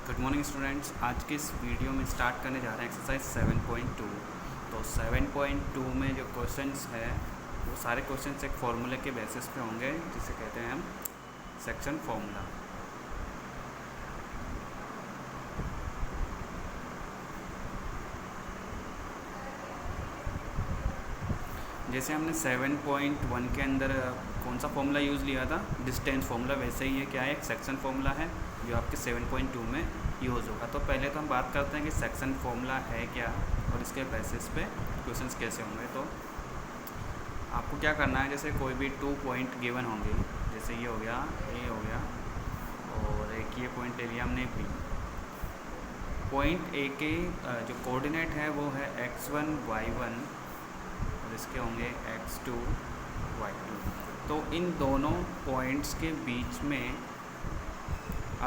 Good morning students. आज के इस वीडियो में स्टार्ट करने जा रहे हैं एक्सरसाइज 7.2। तो 7.2 में जो क्वेश्चंस है वो सारे क्वेश्चंस एक फार्मूले के बेसिस पे होंगे जिसे कहते हैं हम सेक्शन फार्मूला। जैसे हमने 7.1 के अंदर कौन सा फॉर्मूला यूज़ लिया था, डिस्टेंस फार्मूला, वैसे ही ये क्या है, एक सेक्शन फार्मूला है जो आपके 7.2 में यूज़ होगा। तो पहले तो हम बात करते हैं कि सेक्शन फार्मूला है क्या और इसके बेसिस पे क्वेश्चंस कैसे होंगे। तो आपको क्या करना है, जैसे कोई भी 2 पॉइंट गिवन होंगे, जैसे ये हो गया, ए हो गया और एक ये पॉइंट ले लिया हमने बी। पॉइंट ए के जो कोऑर्डिनेट है वो है x1 y1 और इसके होंगे x2 y2। तो इन दोनों पॉइंट्स के बीच में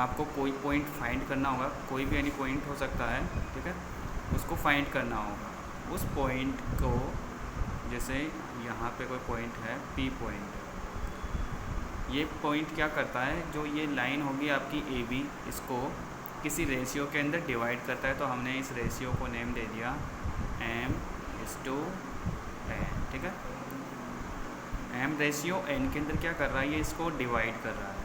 आपको कोई पॉइंट फाइंड करना होगा, कोई भी एनी पॉइंट हो सकता है, ठीक है, उसको फाइंड करना होगा। उस पॉइंट को, जैसे यहाँ पे कोई पॉइंट है P पॉइंट, ये पॉइंट क्या करता है, जो ये लाइन होगी आपकी AB, इसको किसी रेशियो के अंदर डिवाइड करता है। तो हमने इस रेशियो को नेम दे दिया m:n, ठीक है। m रेशियो n के अंदर क्या कर रहा है, ये इसको डिवाइड कर रहा है।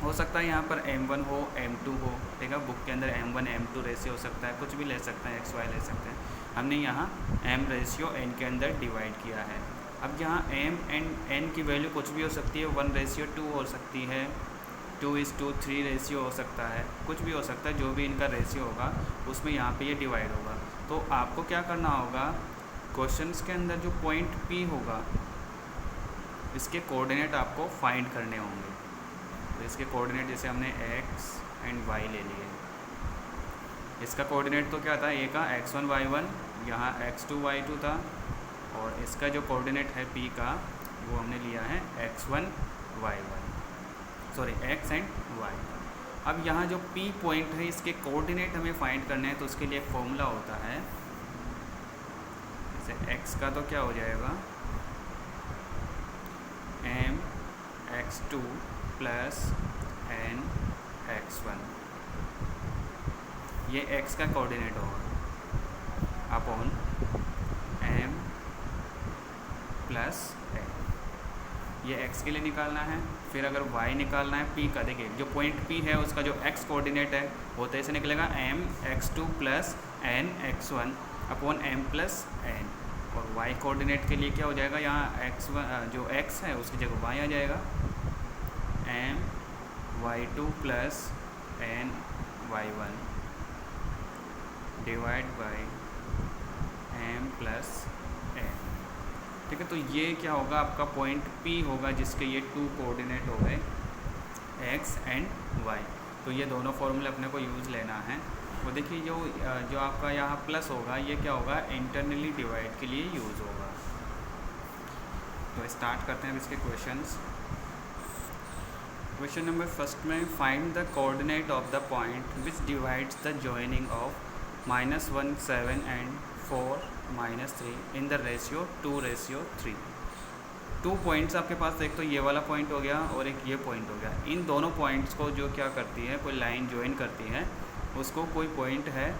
हो सकता है यहाँ पर m1 हो, m2 हो, ठीक है। बुक के अंदर m1 m2 रेशियो हो सकता है, कुछ भी ले सकते हैं, xy ले सकते हैं। हमने यहाँ m रेशियो n के अंदर डिवाइड किया है। अब यहाँ m एंड n की वैल्यू कुछ भी हो सकती है, 1:2 हो सकती है, 2:3 रेशियो हो सकता है, कुछ भी हो सकता है। जो भी इनका रेशियो होगा उसमें यहाँ पे ये डिवाइड होगा। तो आपको क्या करना होगा, क्वेश्चंस के अंदर जो पॉइंट P होगा इसके कोऑर्डिनेट आपको फाइंड करने होंगे। तो इसके कोऑर्डिनेट जैसे हमने x एंड y ले लिए, इसका कोऑर्डिनेट तो क्या था, ए का x1 y1, यहाँ x2 y2 था, और इसका जो कोऑर्डिनेट है P का वो हमने लिया है x1 y1, sorry x and y। अब यहाँ जो P पॉइंट है इसके कोऑर्डिनेट हमें फाइंड करने हैं, तो उसके लिए एक फॉर्मूला होता है। जैसे x का तो क्या हो जाएगा, m(x2) प्लस n(x1), ये x का कोऑर्डिनेट होगा, अपॉन m प्लस n, ये x के लिए निकालना है। फिर अगर y निकालना है P का, देखिए जो पॉइंट P है उसका जो x कोऑर्डिनेट है वो तो ऐसे निकलेगा m(x2) plus n(x1) upon m plus n, और y कोऑर्डिनेट के लिए क्या हो जाएगा, यहाँ x1 जो x है उसकी जगह y आ जाएगा, m(y2) plus n(y1) divide by m plus n, ठीक है। तो ये क्या होगा, आपका पॉइंट P होगा जिसके ये 2 कोऑर्डिनेट हो गए, x एंड y। तो ये दोनों फॉर्मूले अपने को यूज़ लेना है। वो देखिए जो आपका यहाँ प्लस होगा ये क्या होगा, इंटरनली डिवाइड के लिए यूज़ होगा। तो स्टार्ट करते हैं इसके क्वेश्चंस। क्वेश्चन नंबर फर्स्ट में, find the coordinate of the point which divides the joining of -1 7 and 4 -3 in the ratio 2:3। 2 points आपके पास, एक तो ये वाला पॉइंट हो गया और एक ये पॉइंट हो गया। इन दोनों पॉइंट्स को जो क्या करती है, कोई लाइन ज्वाइन करती है, उसको कोई पॉइंट है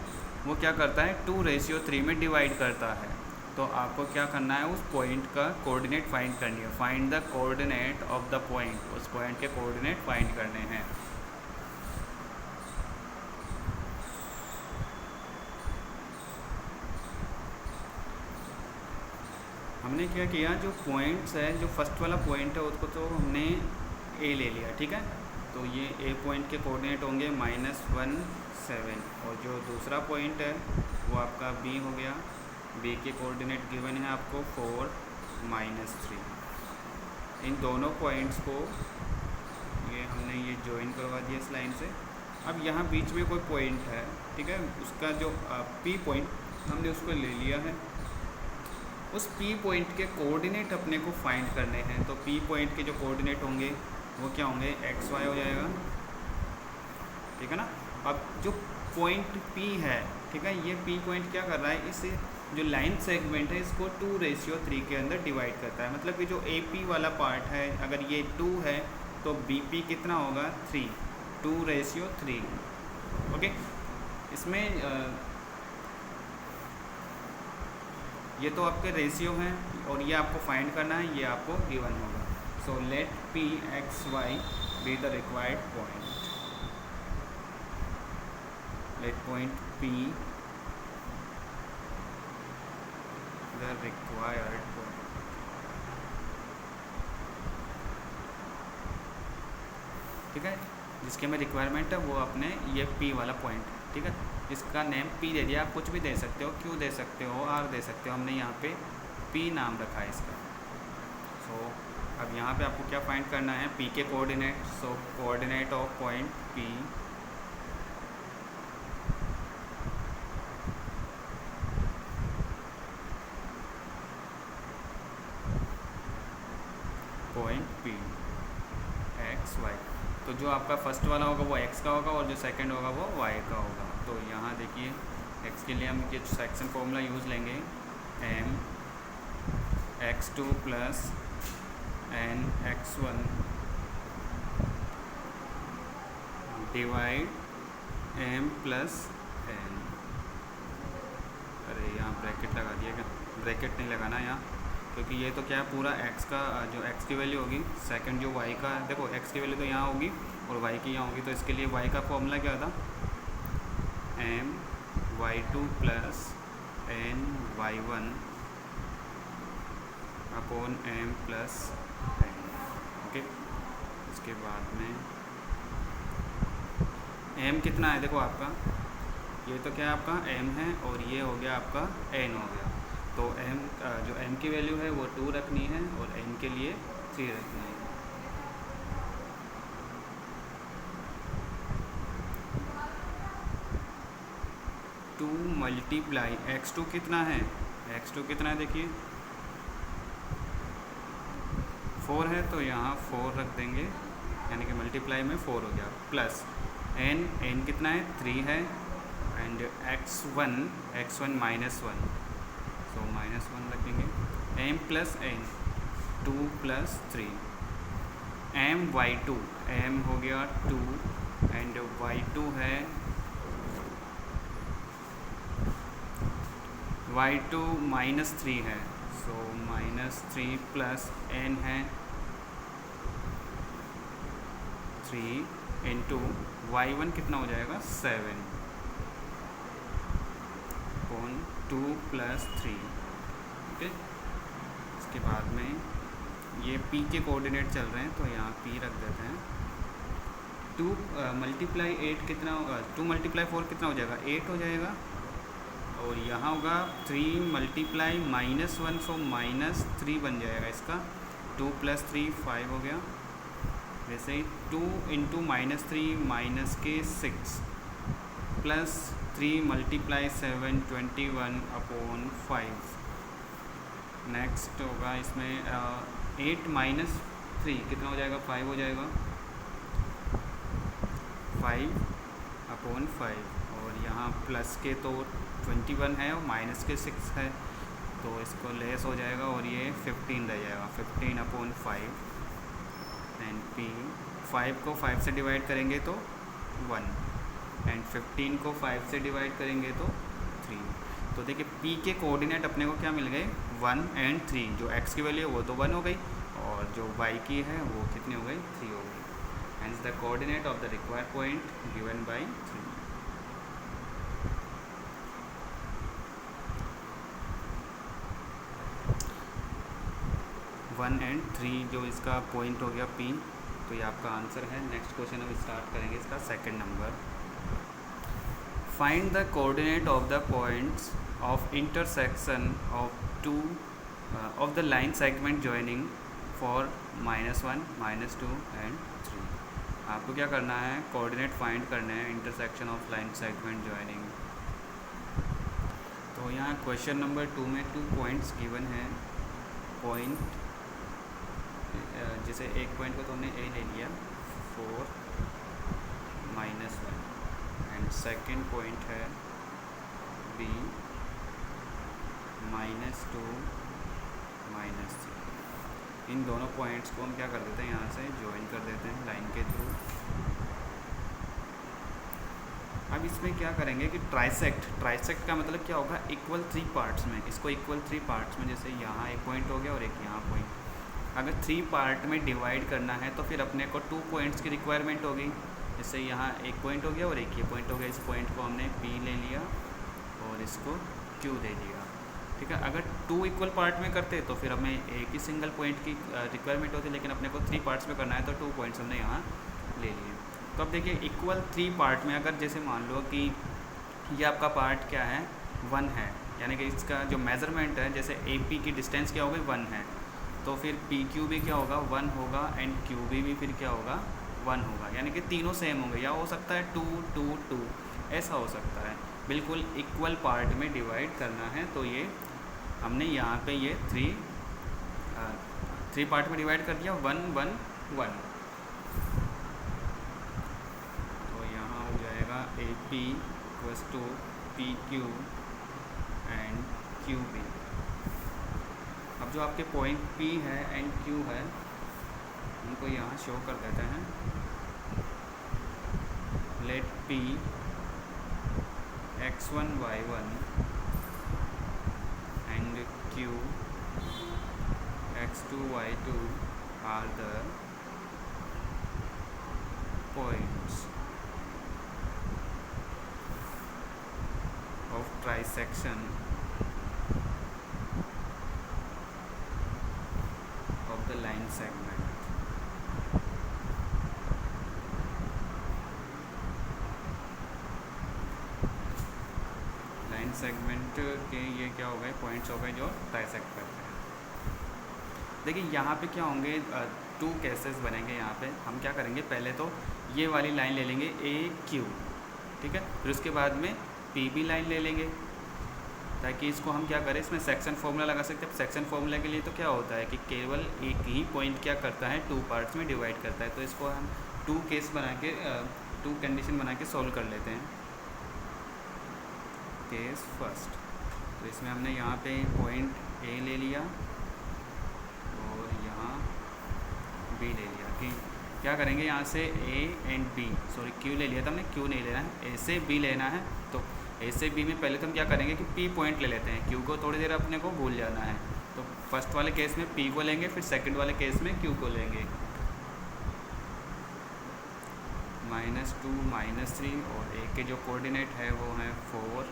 वो क्या करता है, 2:3 में डिवाइड करता है। तो आपको क्या करना है, उस पॉइंट का कोऑर्डिनेट फाइंड करनी है। Find the coordinate of the point, उस पॉइंट के कोऑर्डिनेट फाइंड करने हैं। हमने क्या किया, जो पॉइंट्स है, जो फर्स्ट वाला पॉइंट है उसको तो हमने ए ले लिया, ठीक है। तो ये ए पॉइंट के कोऑर्डिनेट होंगे -1 7, और जो दूसरा पॉइंट है वो आपका बी हो गया, बी के कोऑर्डिनेट गिवन है आपको 4 -3। इन दोनों पॉइंट्स को ये हमने ये जॉइन करवा दिया इस लाइन से। अब यहाँ बीच में कोई पॉइंट है, ठीक है, उसका जो P पॉइंट हमने उसको ले लिया है। उस P पॉइंट के कोऑर्डिनेट अपने को फाइंड करने हैं। तो P पॉइंट के जो कोऑर्डिनेट होंगे वो क्या होंगे, xy हो जाएगा, ठीक है ना। अब जो पॉइंट P है, ठीक है, ये P पॉइंट क्या कर रहा है, इस जो लाइन सेगमेंट है इसको 2:3 के अंदर डिवाइड करता है। मतलब कि जो AP वाला पार्ट है, अगर ये 2 है तो BP कितना होगा, 3, 2:3। ओके, इसमें ये तो आपके रेशियो हैं और ये आपको फाइंड करना है, ये आपको गिवन होगा। So let P x y be the required point, let point P the required point. ठीक है, जिसके में रिक्वायरमेंट है वो अपने ये पी वाला पॉइंट, ठीक है, इसका नेम पी दे दिया। आप कुछ भी दे सकते हो, क्यू दे सकते हो, आर दे सकते हो, हमने यहाँ पे पी नाम रखा है इसका। सो अब यहाँ पे आपको क्या फाइंड करना है, पी के coordinate. So coordinate of point P point P x y. तो जो आपका फर्स्ट वाला होगा वो x का होगा और जो सेकंड होगा वो y का होगा। तो यहाँ देखिए x के लिए हम ये सेक्शन फॉर्मूला यूज़ लेंगे, m x2 plus n x1 divide m plus n। अरे यहाँ ब्रैकेट लगा दिया क्या, ब्रैकेट नहीं लगाना यहाँ, क्योंकि ये तो क्या है पूरा x का जो x की वैल्यू होगी, सेकंड जो y का, देखो x की वैल्यू तो यहाँ होगी और y की यहाँ होगी, तो इसके लिए y का फॉर्मूला क्या था, m y2 plus n y1 upon m plus n। Okay, इसके बाद में m कितना है, देखो आपका ये तो क्या है आपका m है और ये हो गया आपका n हो गया। तो m जो m की वैल्यू है वो 2 रखनी है और n के लिए 3 रखनी है। टू मल्टीप्लाई x2 कितना है, x2 कितना है देखिए 4 है, तो यहाँ 4 रख देंगे, यानी कि मल्टीप्लाई में 4 हो गया, प्लस n कितना है 3 है, and x1 minus 1, so minus 1 रखेंगे, m plus n 2 plus 3, m y2 m हो गया 2 एंड y2 है y2 माइनस 3 है, सो माइनस 3 प्लस n है 3 इंटू y1 कितना हो जाएगा 7 अपॉन 2 प्लस 3। ओके, इसके बाद में ये p के कोऑर्डिनेट चल रहे हैं तो यहाँ p रख देते हैं। 2 मल्टीप्लाई 8 कितना होगा, 2 मल्टीप्लाई 4 कितना हो जाएगा 8 हो जाएगा, और यहाँ होगा 3 मल्टीप्लाई माइनस 1, सो माइनस 3 बन जाएगा इसका, 2 प्लस 3 5 हो गया। वैसे ही 2 इंटू माइनस 3 माइनस के 6 प्लस 3 मल्टीप्लाई 7 21 अपॉन 5। नेक्स्ट होगा इसमें 8 माइनस 3 कितना हो जाएगा 5 हो जाएगा, 5 अपॉन 5, और यहाँ प्लस के तो 21 है और माइनस के 6 है, तो इसको लेस हो जाएगा और ये 15 रह जाएगा, 15 अपॉन 5 एंड p 5 को 5 से डिवाइड करेंगे तो 1 एंड 15 को 5 से डिवाइड करेंगे तो 3। तो देखिए p के कोऑर्डिनेट अपने को क्या मिल गए 1 एंड 3, जो x की वैल्यू है वो तो 1 हो गई और जो y की है वो कितनी हो गई 3 हो गई। Hence the coordinate of the required point given by 3। One and 3 जो इसका पॉइंट हो गया P, तो ये आपका आंसर है। नेक्स्ट क्वेश्चन हम स्टार्ट करेंगे इसका second number. Find the coordinate of the points of intersection of two of the line segment joining for -1 -2 and 3। आपको क्या करना है, कोऑर्डिनेट फाइंड करने हैं intersection of line segment joining. तो यहाँ क्वेश्चन नंबर 2 में 2 पॉइंट्स गिवन हैं। पॉइंट जैसे एक पॉइंट को तो हमने ए ले लिया 4 -1 एंड सेकंड पॉइंट है बी -2 -3। इन दोनों पॉइंट्स को हम क्या कर देते हैं, यहाँ से ज्वाइन कर देते हैं लाइन के थ्रू। अब इसमें क्या करेंगे कि ट्राइसेक्ट का मतलब क्या होगा, इक्वल 3 पार्ट्स में, इसको इक्वल 3 पार्ट्स में, जैसे यहाँ एक पॉइंट हो गया और एक यहाँ पॉइंट, अगर 3 पार्ट में डिवाइड करना है तो फिर अपने को 2 पॉइंट्स की रिक्वायरमेंट होगी। जैसे यहाँ एक पॉइंट हो गया और एक ये पॉइंट हो गया, इस पॉइंट को हमने P ले लिया और इसको Q दे दिया, ठीक है। अगर 2 इक्वल पार्ट में करते तो फिर हमें एक ही सिंगल पॉइंट की रिक्वायरमेंट होती, लेकिन अपने को 3 पार्ट्स में करना है तो 2 पॉइंट्स हमने यहाँ ले लिए। तो अब देखिए इक्वल 3 पार्ट में अगर जैसे मान लो कि ये आपका पार्ट क्या है 1 है, यानी कि इसका जो मेज़रमेंट है, जैसे AP की डिस्टेंस क्या होगी 1 है, तो फिर PQ भी क्या होगा 1 होगा एंड QB भी फिर क्या होगा 1 होगा, यानी कि तीनों सेम होंगे, या हो सकता है 2 2 2 ऐसा हो सकता है। बिल्कुल इक्वल पार्ट में डिवाइड करना है, तो ये हमने यहाँ पे ये 3 पार्ट में डिवाइड कर दिया 1 1 1। तो यहाँ हो जाएगा AP equals to PQ and QB। अब जो आपके पॉइंट P है एंड Q है उनको यहाँ शो कर देते हैं। Let P x1 y1 and Q x2 y2 are the points of trisection of the line segment। Line segment के ये क्या हो गए पॉइंट्स हो गए जो ट्राइसेक्ट करते हैं। देखिए यहाँ पे क्या होंगे 2 केसेस बनेंगे। यहाँ पे हम क्या करेंगे, पहले तो ये वाली लाइन ले लेंगे AQ, ठीक है, फिर उसके बाद में PB लाइन ले लेंगे, ताकि इसको हम क्या करें, इसमें सेक्शन फार्मूला लगा सकते हैं। सेक्शन फार्मूला के लिए तो क्या होता है कि केवल एक ही पॉइंट क्या करता है 2 पार्ट्स में डिवाइड करता है, तो इसको हम 2 केस बना के 2 कंडीशन बना के सॉल्व कर लेते हैं। केस फर्स्ट, तो इसमें हमने यहाँ पे पॉइंट A ले लिया और यहाँ B ले लिया, कि क्या करेंगे यहाँ से A and B, sorry Q ले लिया था हमने, Q नहीं लेना है, A से B लेना है। तो A से B में पहले तो हम क्या करेंगे कि P पॉइंट ले लेते हैं, Q को थोड़ी देर अपने को भूल जाना है। तो फर्स्ट वाले केस में P को लेंगे, फिर सेकंड वाले केस में Q को लेंगे। -2 -3 और A के जो कोऑर्डिनेट है वो है 4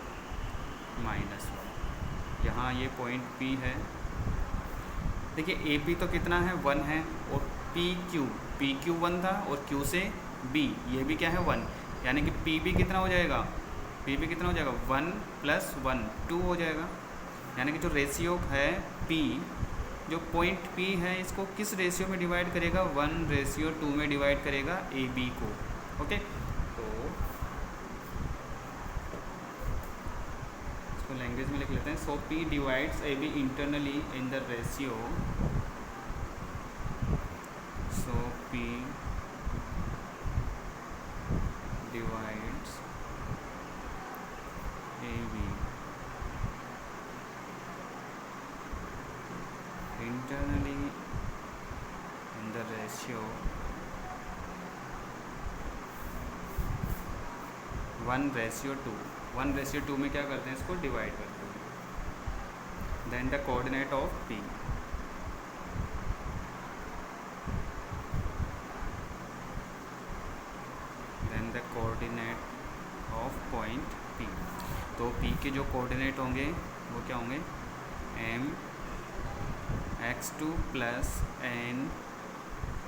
-1। यहाँ ये पॉइंट P है। देखिए AP तो कितना है 1 है, और PQ 1 था और Q से B ये भी क्या है 1, यानी कि PB कितना हो जाएगा, PB कितना हो जाएगा 1 + 1 2 हो जाएगा। यानी कि जो रेशियो है P, जो पॉइंट P है इसको किस रेशियो में डिवाइड करेगा, 1:2 में डिवाइड करेगा AB को। ओके, तो इसको लैंग्वेज में लिख लेते हैं। सो P divides AB internally in the ratio, so P divides AB internally in the ratio 1:2। 1:2 में क्या करते हैं, इसको डिवाइड करते हैं। Then the coordinate of P, then the coordinate of point P। तो P के जो कोऑर्डिनेट होंगे वो क्या होंगे, M x2 + n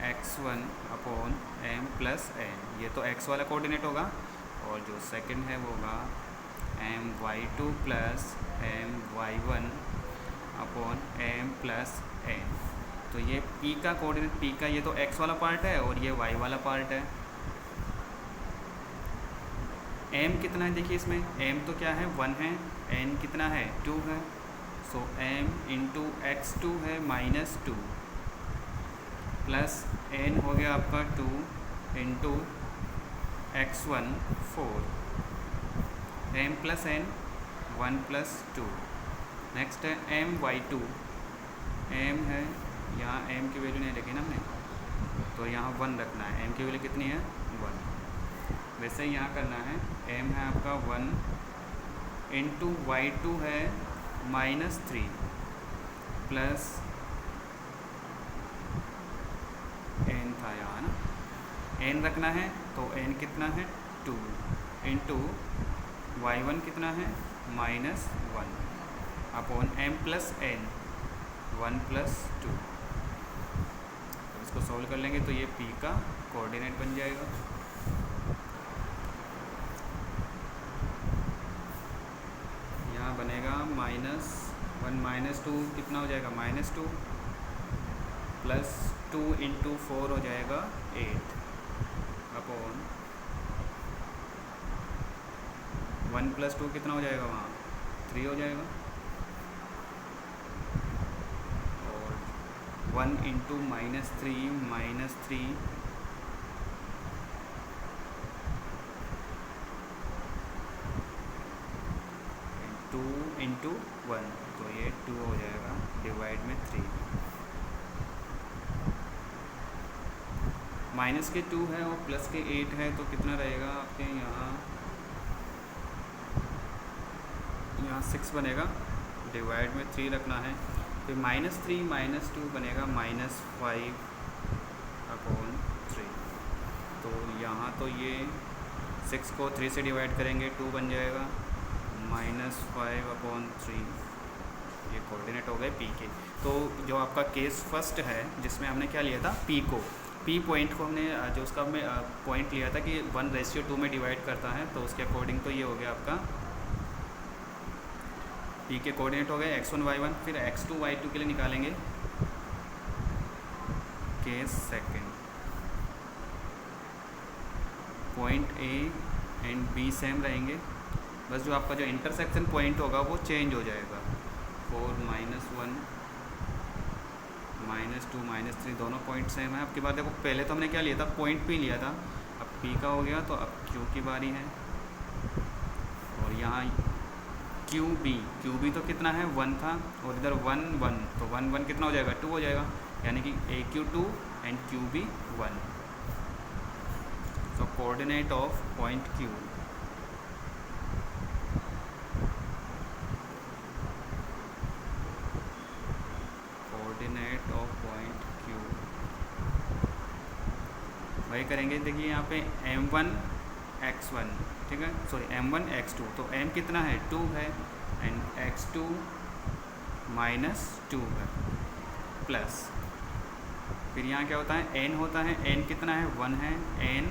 x1 upon m + n, ये तो x वाला कोऑर्डिनेट होगा, और जो सेकंड है वो होगा my2 + my1 upon m + n। तो ये P का कोऑर्डिनेट, P का ये तो x वाला पार्ट है और ये y वाला पार्ट है। m कितना है देखिए इसमें, m तो क्या है 1 है, n कितना है 2 है, सो m × x2 है -2 प्लस n हो गया आपका 2 × x1 4, m + n 1 + 2। नेक्स्ट है my2, m है, यहाँ m की वैल्यू नहीं रखी ना हमने, तो यहाँ 1 रखना है, m की वैल्यू कितनी है 1। वैसे ही यहाँ करना है। m है आपका 1 इंटू y2 है -3 प्लस n था यहाँ ना, n रखना है तो n कितना है 2 इंटू y1 कितना है -1 upon m plus n 1 plus 2। तो इसको सॉल्व कर लेंगे तो ये p का कोऑर्डिनेट बन जाएगा। यहाँ बनेगा -1 -2 कितना हो जाएगा -2 प्लस 2 इंटू 4 हो जाएगा 8 अपॉन 1 प्लस 2 कितना हो जाएगा वहाँ 3 हो जाएगा, और 1 इंटू -3 2 इंटू 1 तो ये 2 हो जाएगा डिवाइड में 3। माइनस के 2 है और प्लस के 8 है तो कितना रहेगा आपके यहाँ 6 बनेगा, डिवाइड में 3 रखना है। फिर -3 -2 बनेगा -5 अपॉन 3। तो यहाँ तो ये 6 को 3 से डिवाइड करेंगे 2 बन जाएगा -5 अपॉन 3। ये कोऑर्डिनेट हो गए p के। तो जो आपका केस फर्स्ट है जिसमें हमने क्या लिया था p को, p पॉइंट को हमने जो उसका हमने पॉइंट लिया था कि 1:2 में डिवाइड करता है, तो उसके अकॉर्डिंग तो ये हो गया आपका p के कोऑर्डिनेट हो गए x1 y1। फिर x2 y2 के लिए निकालेंगे case second. Point a and b same रहेंगे, बस जो आपका जो इंटरसेक्शन पॉइंट होगा वो चेंज हो जाएगा। 4 -1 -2 -3 दोनों पॉइंट सेम है। अब की बात देखो, पहले तो हमने क्या लिया था पॉइंट p लिया था, अब p का हो गया तो अब q की बारी है। और यहाँ QB तो कितना है 1 था, और इधर 1 1 तो 1 1 कितना हो जाएगा 2 हो जाएगा, यानी कि AQ2 and QB 1। so coordinate of point Q coordinate of point Q वही करेंगे। देखिए यहाँ पे m1 x1 ठीक है, सॉरी m1 x2, तो m कितना है 2 है एंड x2 -2 है प्लस, फिर यहाँ क्या होता है n होता है, n कितना है 1 है, n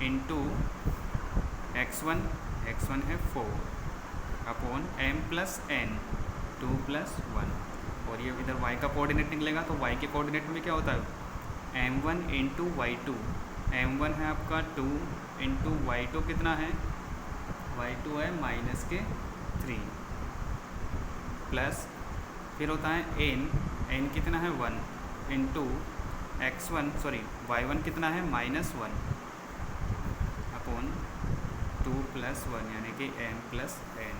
इंटू x1 है 4 upon m plus n 2 plus 1। और ये इधर y का कोऑर्डिनेट निकलेगा तो y के कोऑर्डिनेट में क्या होता है m1 इंटू y2, m1 है आपका 2 इंटू y2 कितना है y2 है -3 प्लस, फिर होता है n कितना है 1 इंटू y1 कितना है -1 अपॉन 2 प्लस 1 यानी कि m प्लस n।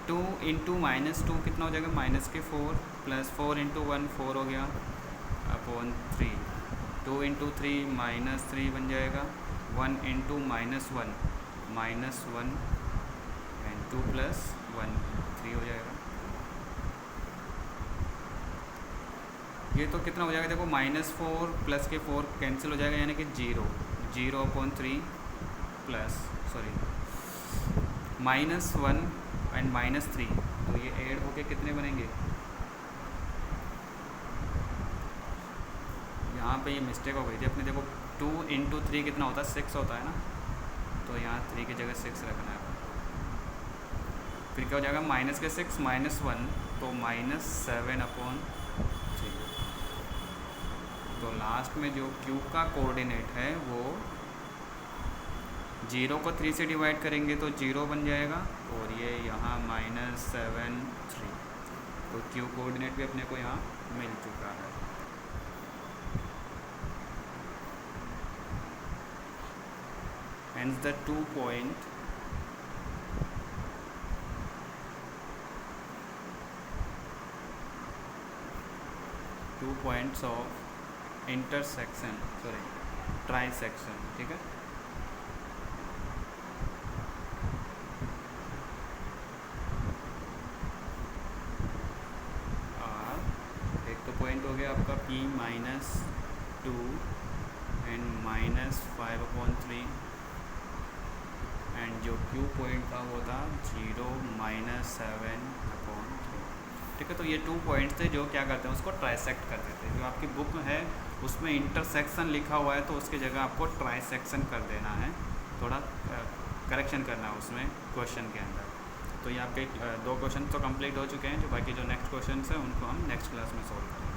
2 इंटू -2 कितना हो जाएगा -4 प्लस 4 इंटू 1 4 हो गया अपॉन 3। 2 इंटू 3 -3 बन जाएगा, 1 इंटू -1 -1 एंड 2 प्लस 1 3 हो जाएगा। ये तो कितना हो जाएगा देखो -4 प्लस के 4 कैंसिल हो जाएगा, यानी कि 0 अपॉन 3 प्लस -1 एंड -3, तो ये ऐड होके कितने बनेंगे। यहाँ पे ये मिस्टेक हो गई थी अपने, देखो 2 इंटू 3 कितना होता है 6 होता है ना, तो यहाँ 3 की जगह 6 रखना है। फिर क्या हो जाएगा माइनस के 6 -1 तो -7 अपॉन 3। तो लास्ट में जो Q का कोऑर्डिनेट है वो 0 को 3 से डिवाइड करेंगे तो 0 बन जाएगा, और ये यहाँ -7 3। तो Q कोऑर्डिनेट भी अपने को यहाँ मिल चुका है। hence the 2 points of intersection, trisection, ठीक है। और एक तो पॉइंट हो गया आपका P -2 एंड -5/3 एंड जो Q पॉइंट था वो था 0 -7/3, ठीक है। तो ये 2 पॉइंट्स थे जो क्या करते हैं, उसको ट्राइसेक्ट कर देते हैं। जो आपकी बुक है उसमें इंटरसेक्शन लिखा हुआ है तो उसकी जगह आपको ट्राइसेक्शन कर देना है, थोड़ा करेक्शन करना है उसमें क्वेश्चन के अंदर। तो ये आपके 2 क्वेश्चन तो कंप्लीट हो चुके हैं। जो बाकी जो नेक्स्ट क्वेश्चन है उनको हम नेक्स्ट क्लास में सॉल्व करेंगे।